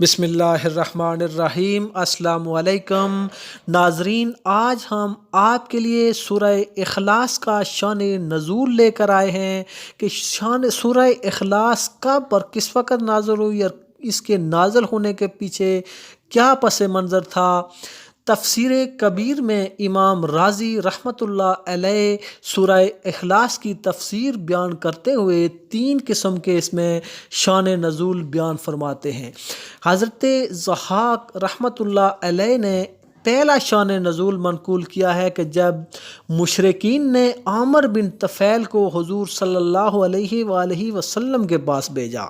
بسم اللہ الرحمن الرحیم۔ السلام علیکم ناظرین، آج ہم آپ کے لیے سورہ اخلاص کا شان نزول لے کر آئے ہیں کہ سورہ اخلاص کب اور کس وقت نازل ہوئی اور اس کے نازل ہونے کے پیچھے کیا پس منظر تھا۔ تفسیر کبیر میں امام رازی رحمۃ اللہ علیہ سورہ اخلاص کی تفسیر بیان کرتے ہوئے 3 قسم کے اس میں شان نزول بیان فرماتے ہیں۔ حضرت ضحاک رحمۃ اللہ علیہ نے پہلا شان نزول منقول کیا ہے کہ جب مشرکین نے عامر بن طفیل کو حضور صلی اللہ علیہ وآلہ وسلم کے پاس بھیجا۔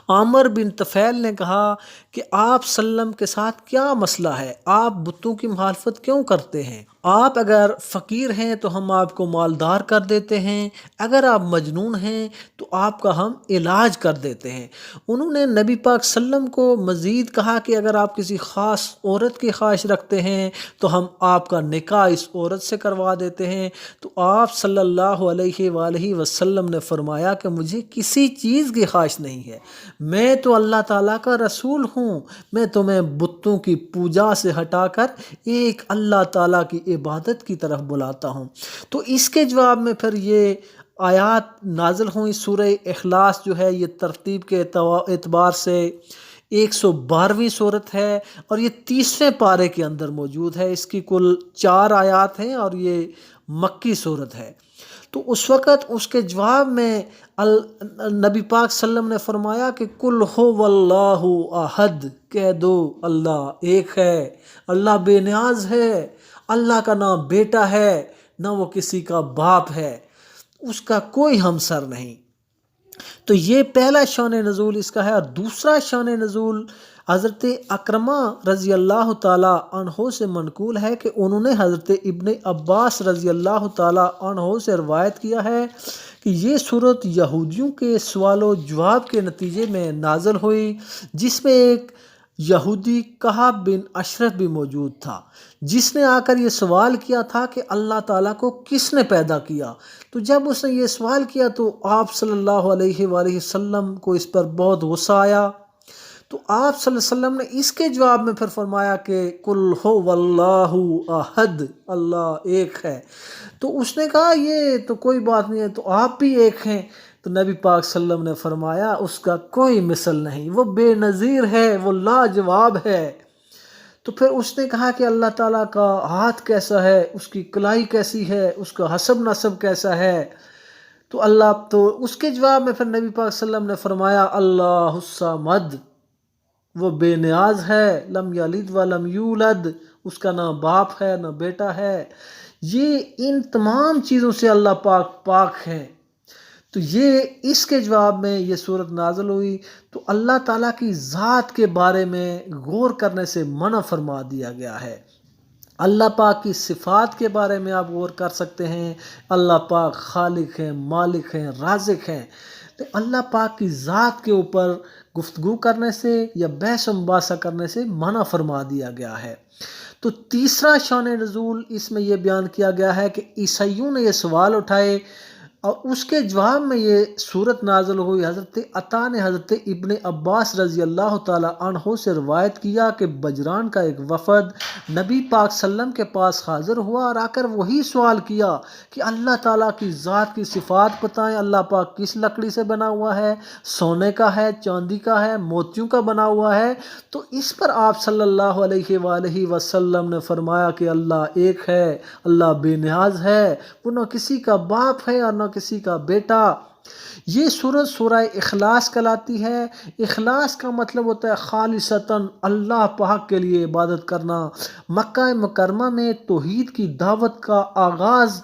عامر بن طفیل نے کہا کہ آپ سلم کے ساتھ کیا مسئلہ ہے؟ آپ بتوں کی مخالفت کیوں کرتے ہیں؟ آپ اگر فقیر ہیں تو ہم آپ کو مالدار کر دیتے ہیں، اگر آپ مجنون ہیں تو آپ کا ہم علاج کر دیتے ہیں۔ انہوں نے نبی پاک سلم کو مزید کہا کہ اگر آپ کسی خاص عورت کی خواہش رکھتے ہیں تو ہم آپ کا نکاح اس عورت سے کروا دیتے ہیں۔ تو آپ صلی اللہ علیہ وآلہ وسلم نے فرمایا کہ مجھے کسی چیز کی خواہش نہیں ہے، میں تو اللہ تعالیٰ کا رسول ہوں، میں تمہیں بتوں کی پوجا سے ہٹا کر ایک اللہ تعالیٰ کی عبادت کی طرف بلاتا ہوں۔ تو اس کے جواب میں پھر یہ آیات نازل ہوئی۔ سورہ اخلاص جو ہے یہ ترتیب کے اعتبار سے 112ویں صورت ہے اور یہ 30ویں پارے کے اندر موجود ہے۔ اس کی کل 4 آیات ہیں اور یہ مکی صورت ہے۔ تو اس وقت اس کے جواب میں نبی پاک صلی اللہ علیہ وسلم نے فرمایا کہ قل هو اللہ احد، کہہ دو اللہ ایک ہے، اللہ بے نیاز ہے، اللہ کا نہ بیٹا ہے نہ وہ کسی کا باپ ہے، اس کا کوئی ہمسر نہیں۔ تو یہ پہلا شان نزول اس کا ہے۔ اور دوسرا شان نزول حضرت اکرمہ رضی اللہ تعالیٰ عنہ سے منقول ہے کہ انہوں نے حضرت ابن عباس رضی اللہ تعالیٰ عنہ سے روایت کیا ہے کہ یہ صورت یہودیوں کے سوال و جواب کے نتیجے میں نازل ہوئی، جس میں ایک یہودی کہاب بن اشرف بھی موجود تھا، جس نے آ کر یہ سوال کیا تھا کہ اللہ تعالیٰ کو کس نے پیدا کیا۔ تو جب اس نے یہ سوال کیا تو آپ صلی اللہ علیہ وآلہ وسلم کو اس پر بہت غصہ آیا۔ تو آپ صلی اللہ علیہ وسلم نے اس کے جواب میں پھر فرمایا کہ قل هو اللہ احد، اللہ ایک ہے۔ تو اس نے کہا یہ تو کوئی بات نہیں ہے، تو آپ بھی ایک ہیں۔ تو نبی پاک صلی اللہ علیہ وسلم نے فرمایا اس کا کوئی مثل نہیں، وہ بے نظیر ہے، وہ لاجواب ہے۔ تو پھر اس نے کہا کہ اللہ تعالیٰ کا ہاتھ کیسا ہے، اس کی کلائی کیسی ہے، اس کا حسب نسب کیسا ہے؟ تو اس کے جواب میں پھر نبی پاک صلی اللہ علیہ وسلم نے فرمایا اللہ الصمد، وہ بے نیاز ہے، لم یلد ولم یولد، اس کا نہ باپ ہے نہ بیٹا ہے۔ یہ ان تمام چیزوں سے اللہ پاک ہے۔ تو یہ اس کے جواب میں یہ صورت نازل ہوئی۔ تو اللہ تعالیٰ کی ذات کے بارے میں غور کرنے سے منع فرما دیا گیا ہے۔ اللہ پاک کی صفات کے بارے میں آپ غور کر سکتے ہیں۔ اللہ پاک خالق ہیں، مالک ہیں، رازق ہیں۔ تو اللہ پاک کی ذات کے اوپر گفتگو کرنے سے یا بحث و مباحثہ کرنے سے منع فرما دیا گیا ہے۔ تو تیسرا شان نزول اس میں یہ بیان کیا گیا ہے کہ عیسائیوں نے یہ سوال اٹھائے اور اس کے جواب میں یہ صورت نازل ہوئی۔ حضرت عطا نے حضرت ابن عباس رضی اللہ تعالیٰ عنہ سے روایت کیا کہ بجران کا ایک وفد نبی پاک صلی اللہ علیہ وسلم کے پاس حاضر ہوا اور آ کر وہی سوال کیا کہ اللہ تعالیٰ کی ذات کی صفات بتائیں، اللہ پاک کس لکڑی سے بنا ہوا ہے، سونے کا ہے، چاندی کا ہے، موتیوں کا بنا ہوا ہے؟ تو اس پر آپ صلی اللہ علیہ وآلہ وسلم نے فرمایا کہ اللہ ایک ہے، اللہ بے نیاز ہے، وہ نہ کسی کا باپ ہے اور نہ کسی کا بیٹا۔ یہ سورت سورہ اخلاص کہلاتی ہے۔ اخلاص کا مطلب ہوتا ہے خالصتاً اللہ پاک کے لیے عبادت کرنا۔ مکہ مکرمہ میں توحید کی دعوت کا آغاز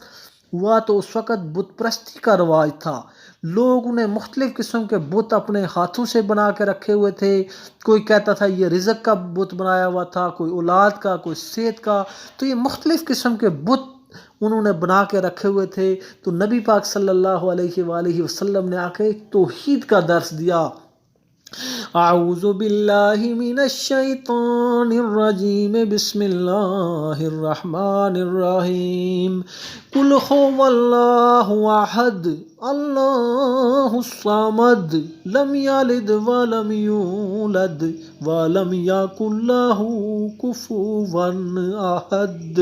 ہوا تو اس وقت بت پرستی کا رواج تھا۔ لوگوں نے مختلف قسم کے بت اپنے ہاتھوں سے بنا کے رکھے ہوئے تھے۔ کوئی کہتا تھا یہ رزق کا بت بنایا ہوا تھا، کوئی اولاد کا، کوئی صحت کا۔ تو یہ مختلف قسم کے بت انہوں نے بنا کے رکھے ہوئے تھے۔ تو نبی پاک صلی اللہ علیہ وآلہ وسلم نے آ کے توحید کا درس دیا اعوذ باللہ من الشیطان الرجیم بسم اللہ الرحمن الرحیم قل هو اللہ احد اللہ الصمد لم یلد ولم یولد ولم یکن لہ کفوا احد۔